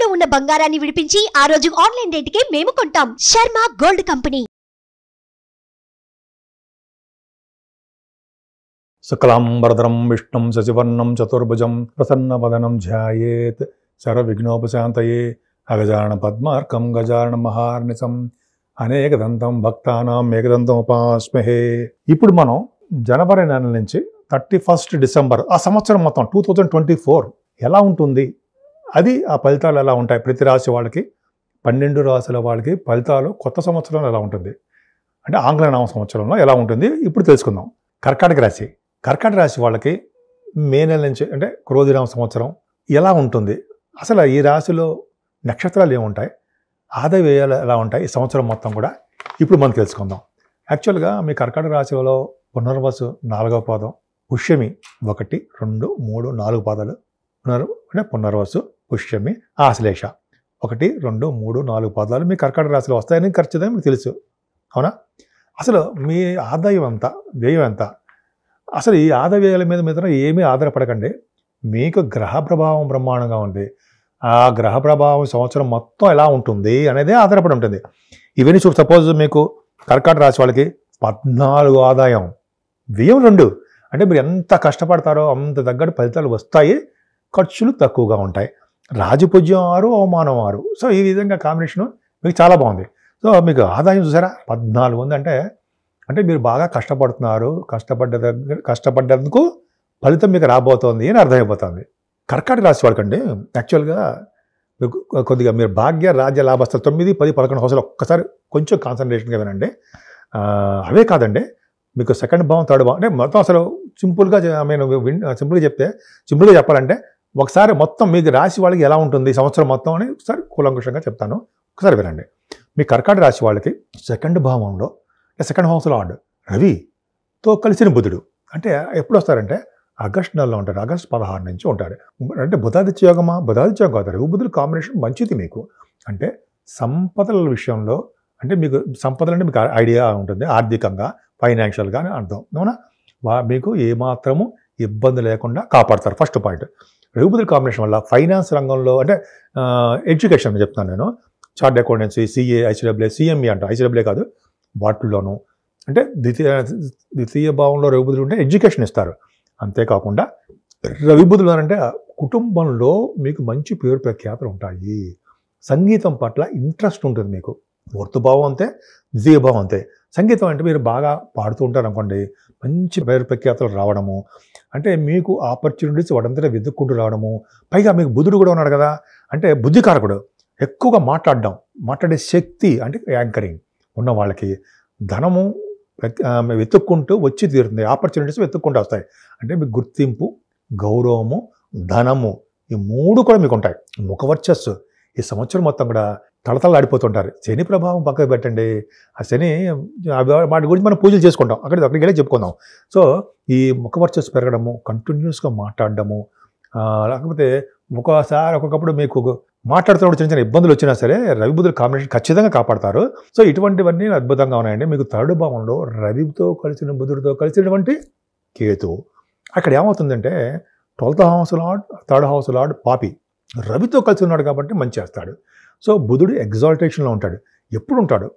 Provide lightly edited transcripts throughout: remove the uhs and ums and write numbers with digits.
తాకట్టులో ఉన్న బంగారాన్ని విడిపించి ఆ రోజు ఆన్లైన్ రేటుకే మేము కొంటాం. Sharma gold company. శుక్లాంబరధరం విష్ణుం శశివర్ణం చతుర్భుజం ప్రసన్నవదనం ధ్యాయేత్ సర్వవిఘ్నోపశాంతయే అగజానన పద్మార్కం గజానన మహార్నిశం అనేకదంతం భక్తానాం ఏకదంతం ఉపాస్మహే. ఇప్పుడు మనం జనవరి నెల నుంచి 31 డిసెంబర్ ఆ సంవత్సరం మొత్తం 2024 ఎలా ఉంటుంది, అది ఆ ఫలితాలు ఎలా ఉంటాయి, ప్రతి రాశి వాళ్ళకి 12 రాశుల వాళ్ళకి ఫలితాలు కొత్త సంవత్సరంలో ఎలా ఉంటుంది అంటే ఆంగ్ల నామ సంవత్సరంలో ఎలా ఉంటుంది ఇప్పుడు తెలుసుకుందాం. కర్కాటక రాశి. కర్కాటక రాశి వాళ్ళకి మే నెల నుంచి అంటే క్రోధినామ సంవత్సరం ఎలా ఉంటుంది, అసలు ఈ రాశిలో నక్షత్రాలు ఏముంటాయి, ఆదాయ వ్యయాలు ఎలా ఉంటాయి ఈ సంవత్సరం మొత్తం కూడా ఇప్పుడు మనం తెలుసుకుందాం. యాక్చువల్గా మీ కర్కాటక రాశిలో పునర్వసు 4వ పాదం, పుష్యమి 1, 2, 3, 4 పాదాలు అంటే పునర్వసు, పుష్యమి, ఆశ్లేష 1, 2, 3, 4 పాదాలు మీ కర్కాటక రాశిలో వస్తాయని ఖచ్చితంగా మీకు తెలుసు, అవునా? అసలు మీ ఆదాయం ఎంత, వ్యయం ఎంత, అసలు ఈ ఆదాయ వ్యయాల మీద ఏమీ ఆధారపడకండి. మీకు గ్రహ ప్రభావం బ్రహ్మాండంగా ఉంది. ఆ గ్రహ ప్రభావం సంవత్సరం మొత్తం ఎలా ఉంటుంది అనేదే ఆధారపడి ఉంటుంది. ఇవన్నీ చూడు, సపోజ్ మీకు కర్కాటక రాశి వాళ్ళకి 14 ఆదాయం, వ్యయం 2 అంటే మీరు ఎంత కష్టపడతారో అంత తగ్గట్టు ఫలితాలు వస్తాయి, ఖర్చులు తక్కువగా ఉంటాయి. రాజపూజ్యం 6, అవమానం 6. సో ఈ విధంగా కాంబినేషన్ మీకు చాలా బాగుంది. సో మీకు ఆదాయం చూసారా 14 ఉంది అంటే మీరు బాగా కష్టపడుతున్నారు, కష్టపడ్డందుకు ఫలితం మీకు రాబోతోంది అని అర్థమైపోతుంది. కర్కాటక రాశి వాళ్ళకండి యాక్చువల్గా మీకు కొద్దిగా మీరు భాగ్య రాజ్య లాభస్థలు 9, 10, 11 హౌస్లో ఒక్కసారి కొంచెం కాన్సన్ట్రేషన్గా వినండి. అవే కాదండి, మీకు సెకండ్ భావం, థర్డ్ భావం అంటే మొత్తం అసలు సింపుల్గా సింపుల్గా చెప్పాలంటే ఒకసారి మొత్తం మీకు రాశి వాళ్ళకి ఎలా ఉంటుంది సంవత్సరం మొత్తం అని ఒకసారి కూలంకుషంగా చెప్తాను, ఒకసారి వినండి. మీ కర్కాటక రాశి వాళ్ళకి సెకండ్ భావంలో సెకండ్ హౌస్లో ఆర్డ్ రవితో కలిసిన బుధుడు అంటే ఎప్పుడు వస్తారంటే ఆగస్టు నెలలో ఉంటారు, ఆగస్టు 16 నుంచి ఉంటారు. అంటే బుధాదిత్య యోగమా, బుధాదిత్య యోగం అవుతారు. రవి బుధుడు కాంబినేషన్ మంచిది మీకు. అంటే సంపదల విషయంలో అంటే మీకు సంపదలు అంటే మీకు ఐడియా ఉంటుంది, ఆర్థికంగా ఫైనాన్షియల్గా అని అర్థం, అవునా? మీకు ఏమాత్రము ఇబ్బంది లేకుండా కాపాడతారు. ఫస్ట్ పాయింట్, రవి బుధుడు కాంబినేషన్ వల్ల ఫైనాన్స్ రంగంలో అంటే ఎడ్యుకేషన్ చెప్తున్నాను నేను, chart accountancy, CA, ICW, CME అంట, ఐసీడబ్ల్యూ కాదు, వాటిల్లోనూ అంటే ద్వితీయ భావంలో రవి బుధుడు ఉంటే ఎడ్యుకేషన్ ఇస్తారు. అంతేకాకుండా రవి బుధుడు అంటే కుటుంబంలో మీకు మంచి పేరు ప్రఖ్యాతులు ఉంటాయి. సంగీతం పట్ల ఇంట్రెస్ట్ ఉంటుంది మీకు. వర్తుభావం అంతే, ద్వితీయ భావం అంతే. సంగీతం అంటే మీరు బాగా పాడుతూ ఉంటారు అనుకోండి, మంచి పేరు ప్రఖ్యాతులు రావడము, అంటే మీకు ఆపర్చునిటీస్ వాడంతా వెతుక్కుంటూ రావడము. పైగా మీకు బుధుడు కూడా ఉన్నాడు కదా, అంటే బుద్ధికారకుడు, ఎక్కువగా మాట్లాడే శక్తి అంటే యాంకరింగ్ ఉన్న వాళ్ళకి ధనము వెతుక్కుంటూ వచ్చి తీరుతుంది, ఆపర్చునిటీస్ వెతుక్కుంటూ వస్తాయి. అంటే మీకు గుర్తింపు, గౌరవము, ధనము ఈ 3 కూడా మీకు ఉంటాయి. ముఖవర్చస్సు ఈ సంవత్సరం మొత్తం కూడా తళతళలాడిపోతుంటారు. శని ప్రభావం పక్కకు పెట్టండి, ఆ శని వాటి గురించి మనం పూజలు చేసుకుంటాం, అక్కడికి వెళ్ళి చెప్పుకుందాం. సో ఈ ముఖవర్చస్సు పెరగడము, కంటిన్యూస్గా మాట్లాడడము, లేకపోతే ఒక్కొక్కప్పుడు మీకు మాట్లాడుతున్నప్పుడు చిన్న ఇబ్బందులు వచ్చినా సరే రవి బుధుడు కాంబినేషన్ ఖచ్చితంగా కాపాడతారు. సో ఇటువంటివన్నీ అద్భుతంగా ఉన్నాయండి. మీకు థర్డ్ భావంలో రవితో కలిసిన బుధుడితో కలిసినటువంటి కేతువు, అక్కడ ఏమవుతుందంటే 12th house lord, 3rd house lord పాపి రవితో కలిసి ఉన్నాడు కాబట్టి మంచి చేస్తాడు. సో బుధుడు ఎగ్జాల్టేషన్లో ఉంటాడు. ఎప్పుడు ఉంటాడు?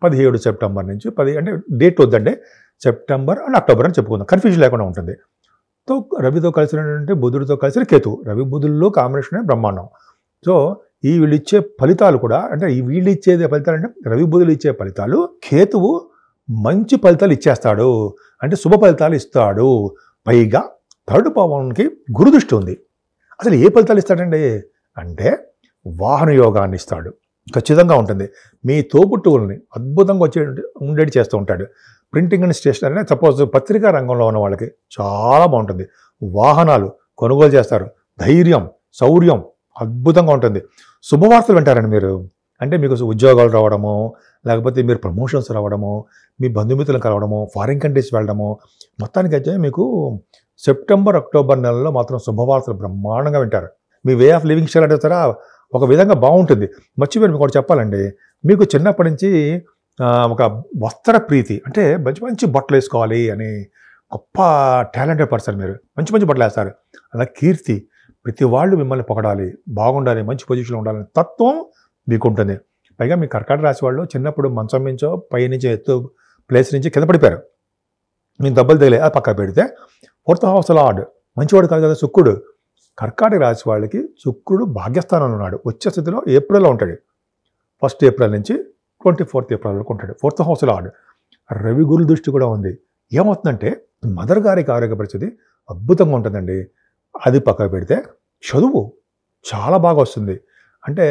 17 సెప్టెంబర్ నుంచి 10 అంటే డేట్ వద్దంటే సెప్టెంబర్ అండ్ అక్టోబర్ అని చెప్పుకుందాం, కన్ఫ్యూజన్ లేకుండా ఉంటుంది. సో రవితో కలిసినటువంటి బుధుడితో కలిసిన కేతు, రవి బుధుల్లో కాంబినేషనే బ్రహ్మాండం. సో ఈ వీళ్ళు ఇచ్చే ఫలితాలు కూడా అంటే వీళ్ళు ఇచ్చేది ఫలితాలు అంటే రవి బుధులు ఇచ్చే ఫలితాలు, కేతువు మంచి ఫలితాలు ఇచ్చేస్తాడు, అంటే శుభ ఫలితాలు ఇస్తాడు. పైగా థర్డ్ భావానికి గురుదృష్టి ఉంది. అసలు ఏ ఫలితాలు ఇస్తాడండి అంటే వాహన యోగాన్ని ఇస్తాడు, ఖచ్చితంగా ఉంటుంది. మీ తోబుట్టువుల్ని అద్భుతంగా ఉండేది చేస్తూ ఉంటాడు. ప్రింటింగ్ అండ్ స్టేషనరీ అంటే సపోజ్ పత్రికా రంగంలో ఉన్న వాళ్ళకి చాలా బాగుంటుంది. వాహనాలు కొనుగోలు చేస్తారు, ధైర్యం, శౌర్యం అద్భుతంగా ఉంటుంది. శుభవార్తలు వింటారండి మీరు, అంటే మీకు ఉద్యోగాలు రావడము, లేకపోతే మీరు ప్రమోషన్స్ రావడము, మీ బంధుమిత్రులను కలవడము, ఫారిన్ కంట్రీస్ వెళ్ళడము, మొత్తానికి అయితే మీకు సెప్టెంబర్, అక్టోబర్ నెలలో మాత్రం శుభవార్తలు బ్రహ్మాండంగా వింటారు. మీ వే ఆఫ్ లివింగ్ స్టైల్ అంటే ఒక విధంగా బాగుంటుంది. మర్చిపోయి మీకు ఒకటి చెప్పాలండి, మీకు చిన్నప్పటి నుంచి ఒక వస్త్ర ప్రీతి, అంటే మంచి మంచి బట్టలు వేసుకోవాలి అని గొప్ప టాలెంటెడ్ పర్సన్ మీరు, మంచి మంచి బట్టలు వేస్తారు. అలా కీర్తి, ప్రతి వాళ్ళు మిమ్మల్ని పొగడాలి, బాగుండాలి, మంచి పొజిషన్లో ఉండాలని తత్వం మీకు ఉంటుంది. పైగా మీ కర్కాటక రాశి వాళ్ళు చిన్నప్పుడు మంచం నుంచో పై నుంచి ఎత్తు ప్లేస్ నుంచి కింద పడిపోయారు, మీకు దెబ్బలు తగిలే, అది పక్క పెడితే 4th హౌస్ లార్డ్ మంచివాడు కాదు కదా శుక్రుడు. కర్కాటక రాశి వాళ్ళకి శుక్రుడు భాగ్యస్థానంలో ఉన్నాడు. వచ్చే స్థితిలో ఏప్రిల్లో ఉంటాడు. 1 ఏప్రిల్ నుంచి 24 ఏప్రిల్ వరకు ఉంటాడు. 4th house lord. రవి గురు దృష్టి కూడా ఉంది. ఏమవుతుందంటే మదర్ గారికి ఆరోగ్య పరిస్థితి అద్భుతంగా ఉంటుందండి. అది పక్కకు పెడితే చదువు చాలా బాగా వస్తుంది. అంటే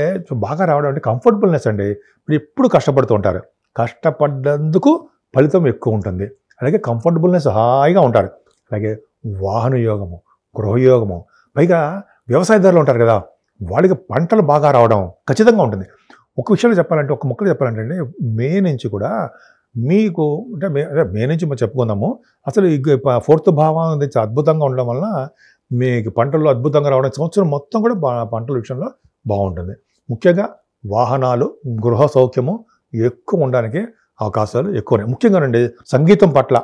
బాగా రావడం అంటే కంఫర్టబుల్నెస్ అండి. మీరు ఎప్పుడు కష్టపడుతూ ఉంటారు, కష్టపడ్డందుకు ఫలితం ఎక్కువ ఉంటుంది. అలాగే కంఫర్టబుల్నెస్, హాయిగా ఉంటారు. అలాగే వాహన యోగము, గృహయోగము, పైగా వ్యవసాయదారులు ఉంటారు కదా, వాళ్ళకి పంటలు బాగా రావడం ఖచ్చితంగా ఉంటుంది. ఒక విషయంలో చెప్పాలంటే, ఒక ముక్కలు చెప్పాలంటే మే నుంచి కూడా మీకు అంటే మే నుంచి మనం చెప్పుకుందాము. అసలు ఈ 4th భావం నుంచి అద్భుతంగా ఉండడం వలన మీకు పంటల్లో అద్భుతంగా రావడం, సంవత్సరం మొత్తం కూడా పంటల విషయంలో బాగుంటుంది. ముఖ్యంగా వాహనాలు, గృహ సౌఖ్యము ఎక్కువ ఉండడానికి అవకాశాలు ఎక్కువనే. ముఖ్యంగానండి సంగీతం పట్ల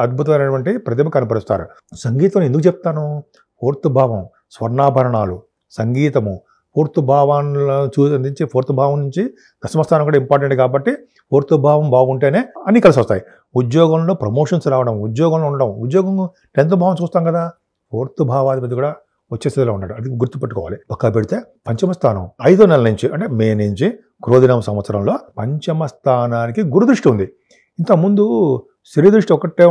అద్భుతమైనటువంటి ప్రతిభ కనపరుస్తారు. సంగీతం ఎందుకు చెప్తాను? 4th భావం, స్వర్ణాభరణాలు, సంగీతము 4th భావాన్ని నుంచి 4th భావం నుంచి 10వ స్థానం కూడా ఇంపార్టెంట్ కాబట్టి 4th భావం బాగుంటేనే అన్నీ కలిసి వస్తాయి. ఉద్యోగంలో ప్రమోషన్స్ రావడం, ఉద్యోగంలో ఉండడం, ఉద్యోగం 10th భావం చూస్తాం కదా, 4th భావాధిపతి కూడా వచ్చే స్థితిలో ఉన్నాడు. అది గుర్తుపెట్టుకోవాలి. పక్క పెడితే 5వ స్థానం 5వ నెల నుంచి అంటే మే నుంచి క్రోధినామ సంవత్సరంలో 5వ స్థానానికి గురుదృష్టి ఉంది. ఇంతకుముందు శని దృష్టి ఒకటే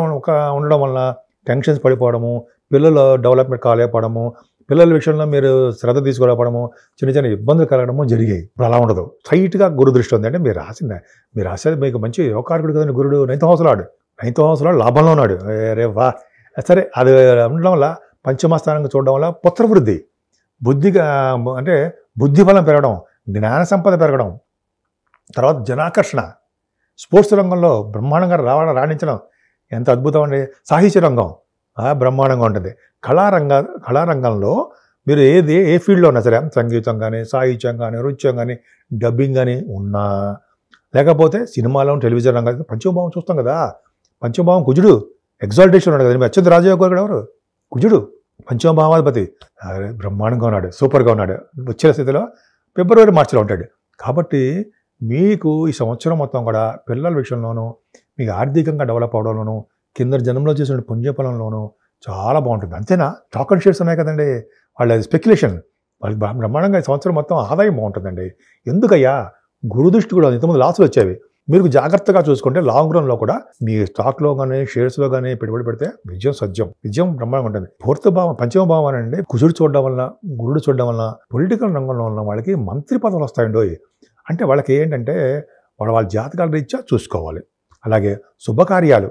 ఉండడం వలన టెన్షన్స్ పడిపోవడము, పిల్లల డెవలప్మెంట్ కాలేకపోవడము, పిల్లల విషయంలో మీరు శ్రద్ధ తీసుకోలేకపోవడము, చిన్న చిన్న ఇబ్బందులు కలగడము జరిగాయి. ఇప్పుడు అలా ఉండదు. స్ట్రైట్గా గురు దృష్టి ఉంది. అంటే మీరు రాసేది మీకు మంచి యోగకారకుడు కదండి గురుడు. 9th house lord, 9th house lord లాభంలో ఉన్నాడు. రే వా, సరే అది ఉండడం వల్ల 5వ స్థానంగా చూడడం వల్ల పుత్రవృద్ధి, బుద్ధిగా అంటే బుద్ధి బలం పెరగడం, జ్ఞాన సంపద పెరగడం, తర్వాత జనాకర్షణ, స్పోర్ట్స్ రంగంలో బ్రహ్మాండంగా రాణించడం ఎంత అద్భుతం అండి. సాహిత్య రంగం బ్రహ్మాండంగా ఉంటుంది. కళారంగంలో మీరు ఏ ఫీల్డ్లో ఉన్నా సరే, సంగీతం కానీ, సాహిత్యం కానీ, నృత్యం కానీ, డబ్బింగ్ కానీ ఉన్నా, లేకపోతే సినిమాలో, టెలివిజన్ రంగం, 5వ భావం చూస్తాం కదా. 5వ భావం కుజుడు ఎగ్జాల్టేషన్ ఉన్నాడు కదా. అత్యంత రాజయోగ గారు ఎవరు? కుజుడు 5వ భావాధిపతి. బ్రహ్మాండంగా ఉన్నాడు, సూపర్గా ఉన్నాడు. వచ్చే స్థితిలో ఫిబ్రవరి మార్చిలో ఉంటాడు. కాబట్టి మీకు ఈ సంవత్సరం మొత్తం కూడా పిల్లల విషయంలోనూ, మీకు ఆర్థికంగా డెవలప్ అవడంలోనూ, కింద జన్మలో చేసిన పుణ్యఫలంలోనూ చాలా బాగుంటుంది. అంతేనా? స్టాక్ అండ్ షేర్స్ ఉన్నాయి కదండి, వాళ్ళ స్పెక్యులేషన్, వాళ్ళకి బ్రహ్మాండంగా ఈ సంవత్సరం మొత్తం ఆదాయం బాగుంటుందండి. ఎందుకయ్యా? గురుదృష్టి కూడా ఇంతకుముందు లాసులు వచ్చేవి. మీరు జాగ్రత్తగా చూసుకుంటే లాంగ్ రన్లో కూడా మీ స్టాక్లో కానీ, షేర్స్లో కానీ పెట్టుబడి పెడితే విజయం బ్రహ్మాండంగా ఉంటుంది. 4th భావం, 5వ భావం అండి కుజుడు చూడడం వల్ల, గురుడు చూడడం వల్ల పొలిటికల్ రంగంలో ఉన్న వాళ్ళకి మంత్రి పదవులు వస్తాయండి. అంటే వాళ్ళకి ఏంటంటే వాళ్ళ జాతకాల రీత్యా చూసుకోవాలి. అలాగే శుభకార్యాలు,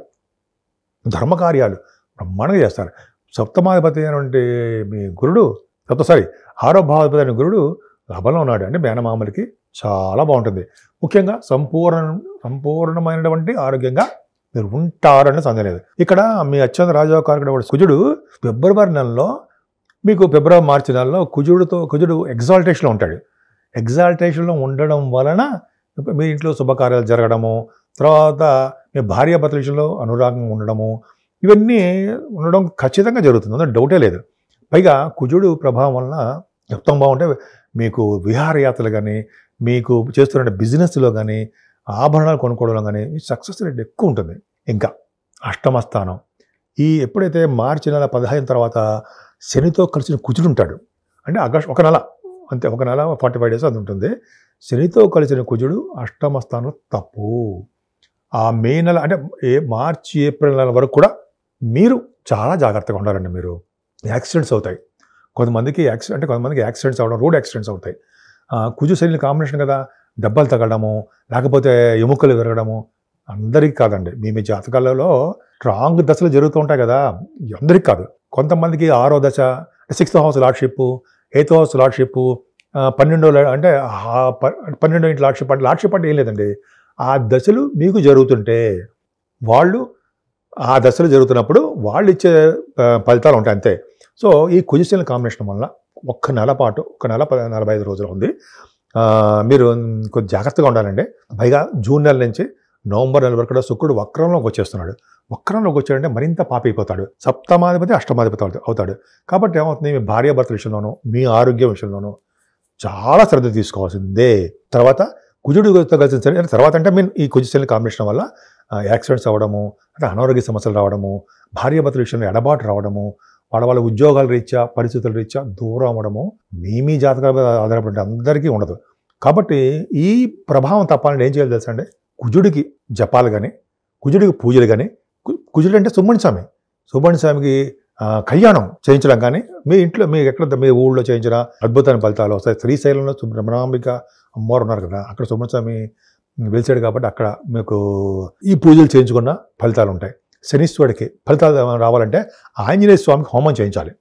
ధర్మకార్యాలు బ్రహ్మాండంగా చేస్తారు. 7వ అయినటువంటి మీ గురుడు, 6వ భావాధిపతి అయిన గురుడు లాభంలో ఉన్నాడు. అంటే మేనమామలకి చాలా బాగుంటుంది. ముఖ్యంగా సంపూర్ణమైనటువంటి ఆరోగ్యంగా మీరు ఉంటారని సందేహం లేదు. ఇక్కడ మీ అత్యంత రాజయోగకారకుడు కుజుడు ఫిబ్రవరి నెలలో, మీకు మార్చి నెలలో కుజుడు ఎగ్జాల్టేషన్లో ఉంటాడు. ఎగ్జాల్టేషన్లో ఉండడం వలన మీ ఇంట్లో శుభకార్యాలు జరగడము, తర్వాత మీ భార్యాభర్తల విషయంలో అనురాగంగా ఉండడము, ఇవన్నీ ఉండడం ఖచ్చితంగా జరుగుతుంది, అందులో డౌటే లేదు. పైగా కుజుడు ప్రభావం వలన మొత్తం బాగుంటే మీకు విహారయాత్రలు కానీ, మీకు చేస్తున్న బిజినెస్లో కానీ, ఆభరణాలు కొనుక్కోవడంలో కానీ సక్సెస్ రేట్ ఎక్కువ ఉంటుంది. ఇంకా 8వ స్థానం ఎప్పుడైతే మార్చి నెల 15 తర్వాత శనితో కలిసిన కుజుడు ఉంటాడు. అంటే ఆగస్టు ఒక నెల, అంతే, ఒక నెల 45 days అది ఉంటుంది. శనితో కలిసిన కుజుడు 8వ స్థానంలో తప్పు. ఆ మే నెల అంటే మార్చి ఏప్రిల్ నెల వరకు కూడా మీరు చాలా జాగ్రత్తగా ఉండాలండి. మీరు యాక్సిడెంట్స్ అవుతాయి కొంతమందికి, యాక్సిడెంట్స్ అవ్వడం, రోడ్ యాక్సిడెంట్స్ అవుతాయి. కుజు శని కాంబినేషన్ కదా, దెబ్బలు తగలడము, లేకపోతే ఎముకలు విరగడము. అందరికీ కాదండి, మీ జాతకాలలో స్ట్రాంగ్ దశలు జరుగుతూ ఉంటాయి కదా, అందరికీ కాదు. కొంతమందికి 6వ దశ, 6th house lordship, 8th house lordship, 12 అంటే 12 ఇంటి లార్డ్షిప్ అంటే ఏం లేదండి. ఆ దశలు మీకు జరుగుతుంటే ఆ దశలు జరుగుతున్నప్పుడు వాళ్ళు ఇచ్చే ఫలితాలు ఉంటాయి, అంతే. సో ఈ కుజశని కాంబినేషన్ వల్ల ఒక్క నెల పాటు, 45 రోజులు ఉంది. మీరు కొంచెం జాగ్రత్తగా ఉండాలండి. పైగా జూన్ నెల నుంచి నవంబర్ నెల వరకు కూడా శుక్రుడు వక్రంలోకి వచ్చేస్తున్నాడు. వక్రంలోకి వచ్చాడంటే మరింత పాపైపోతాడు. సప్తమాధిపతి అష్టమాధిపతి అవుతాడు. కాబట్టి ఏమవుతుంది, మీ భార్యాభర్తల విషయంలోనూ మీ ఆరోగ్యం విషయంలోనూ చాలా శ్రద్ధ తీసుకోవాల్సిందే. తర్వాత కుజుడితో కలిసి సరే తర్వాత అంటే మీన్ ఈ కుజశని కాంబినేషన్ వల్ల యాక్సిడెంట్స్ అవ్వడము, అంటే అనారోగ్య సమస్యలు రావడము, భార్యాభర్తల విషయంలో ఎడబాటు రావడము, వాళ్ళ ఉద్యోగాల రీత్యా పరిస్థితుల రీత్యా దూరం అవ్వడము మీ జాతకాల మీద ఆధారపడి అందరికీ ఉండదు. కాబట్టి ఈ ప్రభావం తప్పాలని ఏం చేయాలి తెలుసా అండి, కుజుడికి జపాలు కానీ, కుజుడికి పూజలు కానీ, కుజుడు అంటే సుబ్రహ్మణ్య స్వామికి కళ్యాణం చేయించడం కానీ, మీ ఇంట్లో మీ ఎక్కడ మీ ఊళ్ళో చేయించిన అద్భుతమైన ఫలితాలు వస్తాయి. శ్రీశైలంలో బ్రహ్మాంబిక అమ్మవారు ఉన్నారు కదా, అక్కడ సుబ్రహ్మణ్య స్వామి వెలిచాడు కాబట్టి అక్కడ మీకు ఈ పూజలు చేయించుకున్న ఫలితాలు ఉంటాయి. శనీశ్వరుడికి ఫలితాలు రావాలంటే ఆంజనేయ స్వామికి హోమం చేయించాలి.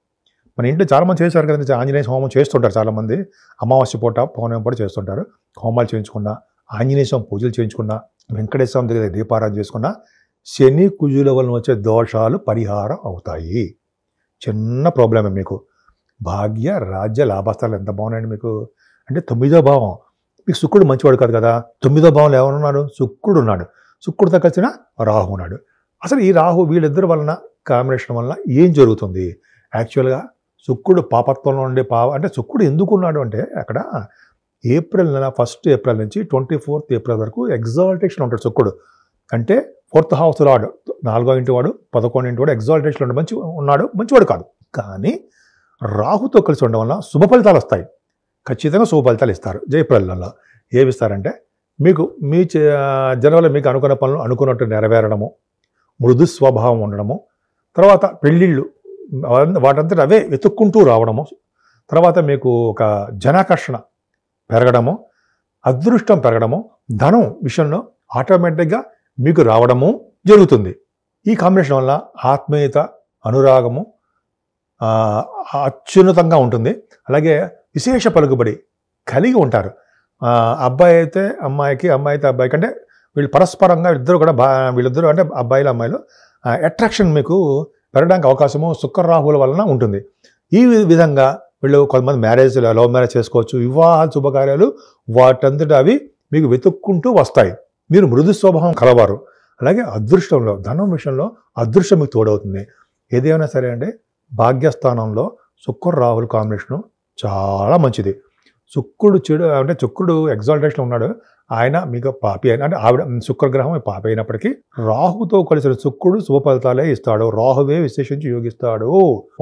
మన ఇంట్లో చాలామంది చేశారు కదండి, ఆంజనేయ హోమం చేస్తుంటారు చాలామంది. అమావాస్య పూట పౌర్ణమి పూట చేస్తుంటారు. హోమాలు చేయించుకున్నా, ఆంజనేయ స్వామి పూజలు చేయించుకున్నా, వెంకటేశ్వర స్వామి దగ్గర దీపారాధన చేసుకున్నా శని కుజుల వలన వచ్చే దోషాలు పరిహారం అవుతాయి. చిన్న ప్రాబ్లమే మీకు. భాగ్య రాజ్య లాభస్థానాలు ఎంత బాగున్నాయండి మీకు. అంటే 9వ భావం మీకు శుక్రుడు మంచివాడు కాదు కదా. 9వ భావంలో ఎవరున్నాడు, శుక్రుడు ఉన్నాడు. శుక్రుడితో కలిసిన రాహు ఉన్నాడు. అసలు ఈ రాహు వీళ్ళిద్దరి వలన కాంబినేషన్ వలన ఏం జరుగుతుంది? యాక్చువల్గా శుక్రుడు పాపత్వంలో ఉండే అంటే శుక్రుడు ఎందుకున్నాడు అంటే అక్కడ ఏప్రిల్ నెల 1 ఏప్రిల్ నుంచి 24 ఏప్రిల్ వరకు ఎగ్జాల్టేషన్ ఉంటాడు శుక్రుడు. అంటే 4th హౌస్ లార్డ్, 4వ ఇంటి వాడు, 11వ ఇంటి వాడు ఎగ్జాల్టేషన్ ఉన్నాడు, మంచివాడు కాదు. కానీ రాహుతో కలిసి ఉండడం వల్ల శుభ ఫలితాలు వస్తాయి. ఖచ్చితంగా శుభ ఫలితాలు ఇస్తారు. ఏప్రిల్ నెలలో ఏమి ఇస్తారంటే మీకు మీ జనవరిలో మీకు అనుకున్న పనులు అనుకున్నట్టు నెరవేరడము, మృదు స్వభావం ఉండడము, తర్వాత పెళ్ళిళ్ళు వాటంతట అవే వెతుక్కుంటూ రావడము, తర్వాత మీకు ఒక జనాకర్షణ పెరగడము, అదృష్టం పెరగడము, ధనం విషయంలో ఆటోమేటిక్గా మీకు రావడము జరుగుతుంది. ఈ కాంబినేషన్ వల్ల ఆత్మీయత, అనురాగము అత్యున్నతంగా ఉంటుంది. అలాగే విశేష పలుకుబడి కలిగి ఉంటారు. అబ్బాయి అయితే అమ్మాయికి, అమ్మాయి అయితే అబ్బాయికి, అంటే వీళ్ళు పరస్పరంగా ఇద్దరు కూడా వీళ్ళిద్దరూ అంటే అబ్బాయిలు అమ్మాయిలు అట్రాక్షన్ మీకు పెరగడానికి అవకాశము శుక్రరాహుల వలన ఉంటుంది. ఈ విధంగా వీళ్ళు కొంతమంది లవ్ మ్యారేజ్ చేసుకోవచ్చు. వివాహ శుభకార్యాలు వాటంతటా అవి మీకు వెతుక్కుంటూ వస్తాయి. మీరు మృదు స్వభావం కలవారు. అలాగే అదృష్టంలో, ధనం విషయంలో అదృష్టం మీకు తోడవుతుంది. ఏదేమైనా సరే అంటే భాగ్యస్థానంలో శుక్రరాహుల కాంబినేషను చాలా మంచిది. శుక్రుడు చెడు అంటే శుక్రుడు ఎగ్జాల్టేషన్ ఉన్నాడు, ఆయన మీకు పాపి అయిన అంటే ఆవిడ శుక్రగ్రహం పాపి అయినప్పటికీ రాహుతో కలిసిన శుక్రుడు శుభ ఫలితాలే ఇస్తాడు. రాహువే విశేషించి యోగిస్తాడు.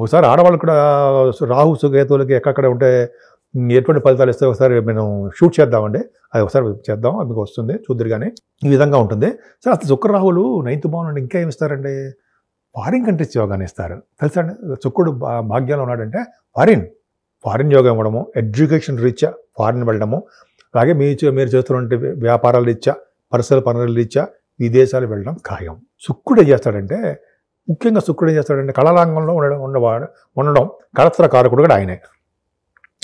ఒకసారి ఆడవాళ్ళు కూడా రాహు సుకేతులకి ఎక్కడెక్కడ ఉంటే ఎటువంటి ఫలితాలు ఇస్తే ఒకసారి మేము షూట్ చేద్దామండి. అది ఒకసారి చేద్దాం, అది మీకు వస్తుంది చూద్దరు. కానీ ఈ విధంగా ఉంటుంది. సరే, అసలు శుక్రరాహులు 9th భావం నుండి ఇంకా ఏమి ఇస్తారండి, ఫారిన్ కంట్రీస్ యోగాన్ని ఇస్తారు. తెలుసా అండి, శుక్రుడు భాగ్యంలో ఉన్నాడంటే ఫారిన్ యోగం ఇవ్వడము, ఎడ్యుకేషన్ రీత్యా ఫారిన్ వెళ్ళడము, అలాగే మీరు చేస్తున్న వ్యాపారాల రీత్యా, పర్సనల్ పనుల రీత్యా విదేశాలు వెళ్ళడం ఖాయం. శుక్రుడు ఏం చేస్తాడంటే, ముఖ్యంగా శుక్రుడు ఏం చేస్తాడంటే కళారంగంలో ఉండడం కళత్రకారకుడు కూడా ఆయనే.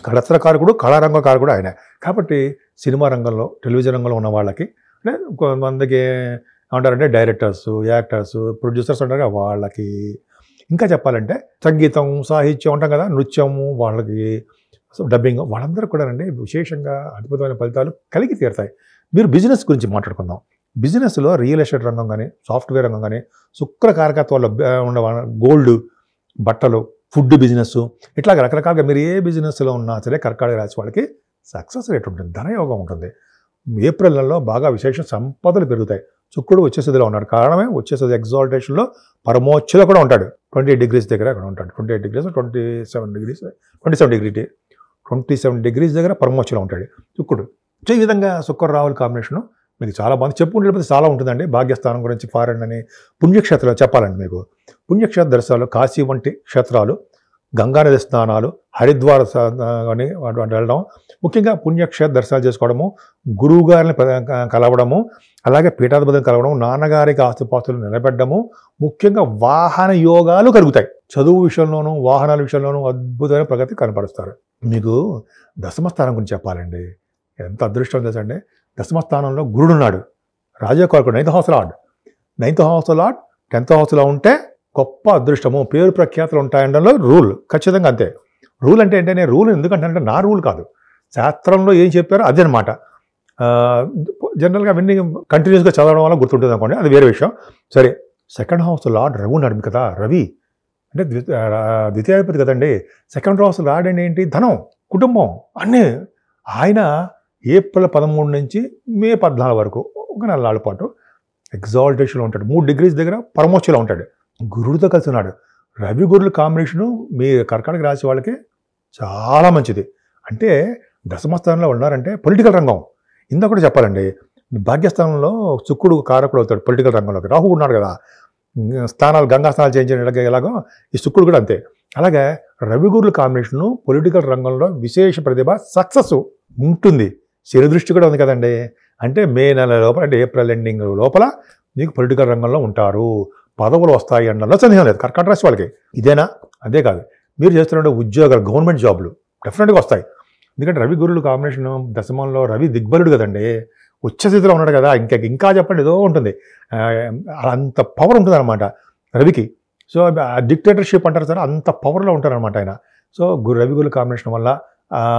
కళత్రకారకుడు, కళారంగకారకుడు ఆయనే. కాబట్టి సినిమా రంగంలో, టెలివిజన్ రంగంలో ఉన్న వాళ్ళకి, అంటే కొంతమందికి ఏమంటారంటే డైరెక్టర్స్, యాక్టర్స్, ప్రొడ్యూసర్స్ ఉంటారు కదా వాళ్ళకి, ఇంకా చెప్పాలంటే సంగీతం, సాహిత్యం ఉంటాం కదా, నృత్యము, వాళ్ళకి డబ్బింగ్, వాళ్ళందరూ కూడా అండి విశేషంగా అద్భుతమైన ఫలితాలు కలిగి తీరుతాయి. మీరు బిజినెస్ గురించి మాట్లాడుకుందాం. బిజినెస్లో రియల్ ఎస్టేట్ రంగం కానీ, సాఫ్ట్వేర్ రంగం కానీ, శుక్ర కారకత్వాల్లో ఉన్న గోల్డ్, బట్టలు, ఫుడ్ బిజినెస్, ఇట్లా రకరకాలుగా మీరు ఏ బిజినెస్లో ఉన్నా సరే కర్కాటక రాశి వాళ్ళకి సక్సెస్ రేట్ ఉంటుంది, ధనయోగం ఉంటుంది. ఏప్రిల్ నెలలో బాగా విశేష సంపదలు పెరుగుతాయి. శుక్రుడు వచ్చేసదిలో ఉన్నాడు. కారణమే వచ్చేసది ఎగ్జాల్టేషన్లో పరమోచ్చలో కూడా ఉంటాడు. 28 degrees దగ్గర అక్కడ ఉంటాడు. 28 degrees 27 degrees దగ్గర పరమోచ్చలో ఉంటాడు శుక్రుడు. సో ఈ విధంగా శుక్రరాహుల కాంబినేషను మీకు చాలా బాగుంది. చెప్పుకుంటే చాలా ఉంటుందండి. భాగ్యస్థానం గురించి, ఫారెన్ అని, పుణ్యక్షేత్రాలు చెప్పాలండి మీకు. పుణ్యక్షేత్ర దర్శనాలు, కాశీ వంటి క్షేత్రాలు, గంగానది స్నానాలు, హరిద్వార అని వెళ్ళడం, ముఖ్యంగా పుణ్యక్షేత్ర దర్శనాలు చేసుకోవడము, గురువు గారిని కలవడము, అలాగే పీఠాధిపతిని కలవడము, నాన్నగారికి ఆస్తిపాస్తులు నిలబెట్టడము, ముఖ్యంగా వాహన యోగాలు కలుగుతాయి. చదువు విషయంలోనూ, వాహనాల విషయంలోనూ అద్భుతమైన ప్రగతి కనపరుస్తారు. మీకు దశమస్థానం గురించి చెప్పాలండి. ఎంత అదృష్టం తెలుసండి. దశమస్థానంలో గురుడు ఉన్నాడు, రాజకారకుడు, 9th house lord. 9th house lord 10th houseలో ఉంటే గొప్ప అదృష్టము, పేరు ప్రఖ్యాతులు ఉంటాయనడంలో రూల్. ఖచ్చితంగా అంతే. రూల్ అంటే ఏంటంటే, రూల్ ఎందుకంటే నా రూల్ కాదు, శాస్త్రంలో ఏం చెప్పారో అదే అనమాట. జనరల్గా అవన్నీ కంటిన్యూస్గా చదవడం వల్ల గుర్తుంటుంది అనుకోండి, అది వేరే విషయం. సరే, సెకండ్ హౌస్ లార్డ్ రవి ఉన్నాడు కదా, రవి అంటే ద్వితీయాధిపతి కదండి. సెకండ్ హౌస్ లార్డ్ అంటే ఏంటి? ధనం, కుటుంబం అన్నీ. ఆయన ఏప్రిల్ 13 నుంచి మే 14 వరకు ఒక నెలల పాటు ఎగ్జాల్టేషన్లో ఉంటాడు. 3 degrees దగ్గర పరమోచ్చలో ఉంటాడు. గురుడితో కలిసి ఉన్నాడు. రవి గురుల కాంబినేషను మీ కర్కాటక రాశి వాళ్ళకి చాలా మంచిది. అంటే దశమస్థానంలో ఉన్నారంటే పొలిటికల్ రంగం. ఇందాక కూడా చెప్పాలండి, భాగ్యస్థానంలో శుక్రుడు కారకుడు అవుతాడు పొలిటికల్ రంగంలోకి. రాహు ఉన్నాడు కదా, స్థానాలు గంగా స్థానాలు చేంజ్ చేయడం ఎలాగో ఈ శుక్రుడు కూడా అంతే. అలాగే రవి గురుల కాంబినేషను పొలిటికల్ రంగంలో విశేష ప్రతిభ, సక్సెస్ ఉంటుంది. శని దృష్టి కూడా ఉంది కదండి. అంటే మే నెల లోపల, అంటే ఏప్రిల్ ఎండింగ్ లోపల మీకు పొలిటికల్ రంగంలో ఉంటారు, పదవులు వస్తాయి అనడంలో సందేహం లేదు కర్కాటక రాశి వాళ్ళకి. ఇదేనా? అదే కాదు, మీరు చేస్తున్న ఉద్యోగాలు, గవర్నమెంట్ జాబ్లు డెఫినెట్గా వస్తాయి. ఎందుకంటే రవి గురులు కాంబినేషన్ దశమంలో రవి దిగ్బలుడు కదండి, ఉచ్చస్థితిలో ఉన్నాడు కదా. ఇంకా చెప్పండి, ఏదో ఉంటుంది, అంత పవర్ ఉంటుంది అనమాట రవికి. సో డిక్టేటర్షిప్ అంటారు సార్, అంత పవర్లో ఉంటారనమాట ఆయన. సో రవి గురుల కాంబినేషన్ వల్ల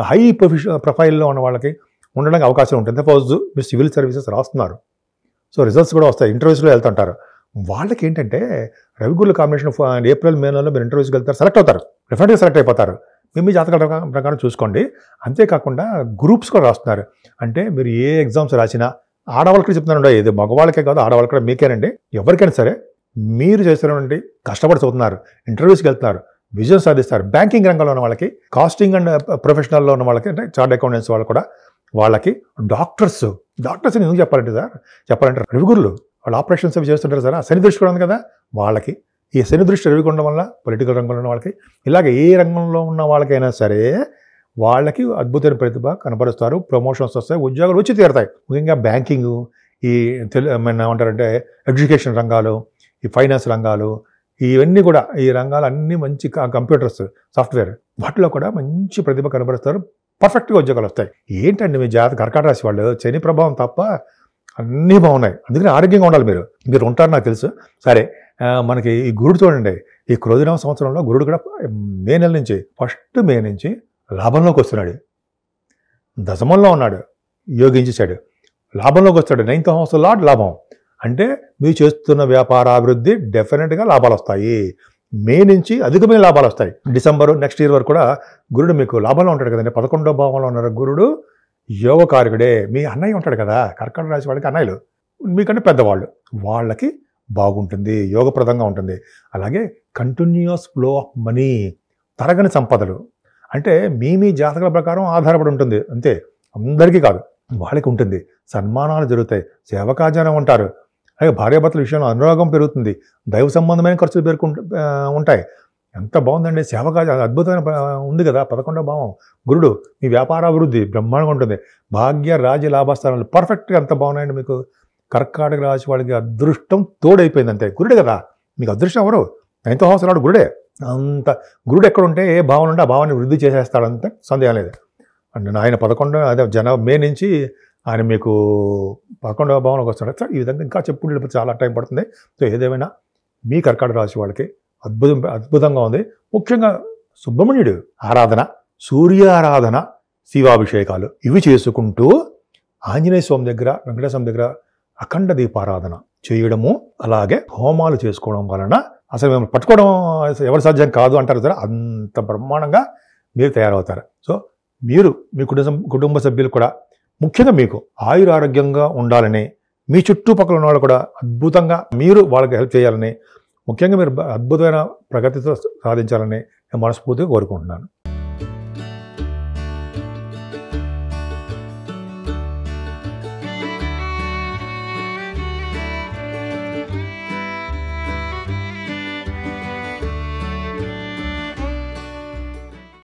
హై ప్రొఫైల్లో ఉన్న వాళ్ళకి ఉండడానికి అవకాశం ఉంటుంది. సపోజ్ మీరు సివిల్ సర్వీసెస్ రాస్తున్నారు, సో రిజల్ట్స్ కూడా వస్తాయి, ఇంటర్వ్యూస్లో వెళ్తుంటారు. వాళ్ళకి ఏంటంటే రవి గురుల కాంబినేషన్ ఏప్రిల్ మే నెలలో మీరు ఇంటర్వ్యూస్కి వెళ్తారు, సెలెక్ట్ అవుతారు, డెఫినెట్గా సెలెక్ట్ అయిపోతారు. మీ జాతకాల ప్రకారం చూసుకోండి. అంతేకాకుండా గ్రూప్స్ కూడా రాస్తున్నారు. అంటే మీరు ఏ ఎగ్జామ్స్ రాసినా, ఆడవాళ్ళకి చెప్తున్నాను, ఇది మగవాళ్ళకే కాదు ఆడవాళ్ళకి కూడా, మీకేనండి, ఎవరికైనా సరే మీరు చేస్తున్నటువంటి కష్టపడి చదువుతున్నారు, ఇంటర్వ్యూస్కి వెళ్తున్నారు, విజయం సాధిస్తారు. బ్యాంకింగ్ రంగంలో ఉన్న వాళ్ళకి, కాస్టింగ్ అండ్ ప్రొఫెషనల్లో ఉన్న వాళ్ళకి, అంటే చార్ట్ అకౌంటెంట్స్ వాళ్ళు కూడా, వాళ్ళకి డాక్టర్స్ ఎందుకు చెప్పాలంటే సార్, చెప్పాలంటే రవి గురులు వాళ్ళు ఆపరేషన్స్ అవి చేస్తుంటారు సార్. శని దృష్టి కూడా ఉంది కదా వాళ్ళకి. ఈ శని దృష్టి రవి ఉండడం వల్ల పొలిటికల్ రంగంలో ఉన్న వాళ్ళకి, ఇలాగ ఏ రంగంలో ఉన్న వాళ్ళకైనా సరే వాళ్ళకి అద్భుతమైన ప్రతిభ కనపరుస్తారు. ప్రమోషన్స్ వస్తాయి, ఉద్యోగాలు వచ్చి తీరుతాయి. ముఖ్యంగా బ్యాంకింగ్, ఈ ఏమంటారంటే ఎడ్యుకేషన్ రంగాలు, ఈ ఫైనాన్స్ రంగాలు, ఇవన్నీ కూడా, ఈ రంగాలు అన్నీ మంచి కంప్యూటర్స్, సాఫ్ట్వేర్, వాటిలో కూడా మంచి ప్రతిభ కనపరుస్తారు. పర్ఫెక్ట్గా ఉద్యోగాలు వస్తాయి. ఏంటండి మీ కర్కాటక రాశి వాళ్ళు శని ప్రభావం తప్ప అన్నీ బాగున్నాయి. అందుకని ఆరోగ్యంగా ఉండాలి. మీరు ఉంటారు నాకు తెలుసు. సరే, మనకి ఈ గురుడు చూడండి, ఈ క్రోధినామ సంవత్సరంలో గురుడు కూడా మే నెల నుంచి, ఫస్ట్ మే నుంచి లాభంలోకి వస్తున్నాడు. దశమంలో ఉన్నాడు, యోగించేశాడు, లాభంలోకి వస్తాడు. 9th house లార్డ్ లాభం. అంటే మీరు చేస్తున్న వ్యాపారాభివృద్ధి డెఫినెట్గా లాభాలు వస్తాయి. మే నుంచి అధికమైన లాభాలు వస్తాయి. డిసెంబరు నెక్స్ట్ ఇయర్ వరకు కూడా గురుడు మీకు లాభంలో ఉంటాడు కదండి. 11వ భావంలో ఉన్నారు గురుడు, యోగకారకుడే. మీ అన్నయ్య ఉంటాడు కదా, కర్కాటక రాశి వాళ్ళకి అన్నయ్యలు మీకంటే పెద్దవాళ్ళు, వాళ్ళకి బాగుంటుంది, యోగప్రదంగా ఉంటుంది. అలాగే కంటిన్యూస్ ఫ్లో ఆఫ్ మనీ, తరగని సంపదలు. అంటే మీ జాతకాల ప్రకారం ఆధారపడి ఉంటుంది అంతే, అందరికీ కాదు, వాళ్ళకి ఉంటుంది. సన్మానాలు జరుగుతాయి, సేవకాజనం ఉంటారు. అలాగే భార్యాభర్తల విషయంలో అనురాగం పెరుగుతుంది, దైవ సంబంధమైన ఖర్చులు ఉంటాయి. ఎంత బాగుందండి, సేవకాజ అద్భుతమైన ఉంది కదా. 11వ భావం గురుడు, మీ వ్యాపారాభివృద్ధి బ్రహ్మాండంగా ఉంటుంది. భాగ్య రాజ్య లాభస్థానాలు పర్ఫెక్ట్గా ఎంత బాగున్నాయండి మీకు. కర్కాటక రాశి వాళ్ళకి అదృష్టం తోడైపోయింది అంతే. గురుడే కదా మీకు అదృష్టం. ఎవరు? 9th house నాడు గురుడే. అంత గురుడు ఎక్కడ ఉంటే ఏ భావన ఉంటే ఆ భావాన్ని వృద్ధి చేసేస్తాడంతే, సందేహం లేదు. అంటే ఆయన 11 మే నుంచి ఆయన మీకు 11వ భావనకు వస్తాడు సార్. ఈ విధంగా ఇంకా చెప్పుకుంటే చాలా టైం పడుతుంది. సో ఏదేమైనా మీ కర్కాటక రాశి వాళ్ళకి అద్భుతంగా ఉంది. ముఖ్యంగా సుబ్రహ్మణ్యుడు ఆరాధన, సూర్య ఆరాధన, శివాభిషేకాలు ఇవి చేసుకుంటూ ఆంజనేయ స్వామి దగ్గర, వెంకటేశ్వర స్వామి దగ్గర అఖండ దీపారాధన చేయడము, అలాగే హోమాలు చేసుకోవడం వలన అసలు మేము పట్టుకోవడం ఎవరి సాధ్యం కాదు అంటారు సార్. అంత బ్రహ్మాండంగా మీరు తయారవుతారు. సో మీరు మీ కుటుంబ సభ్యులు కూడా, ముఖ్యంగా మీకు ఆయురారోగ్యంగా ఉండాలని, మీ చుట్టుపక్కల ఉన్న వాళ్ళు కూడా అద్భుతంగా మీరు వాళ్ళకి హెల్ప్ చేయాలని, ముఖ్యంగా మీరు అద్భుతమైన ప్రగతితో సాధించాలని నేను మనస్ఫూర్తిగా కోరుకుంటున్నాను.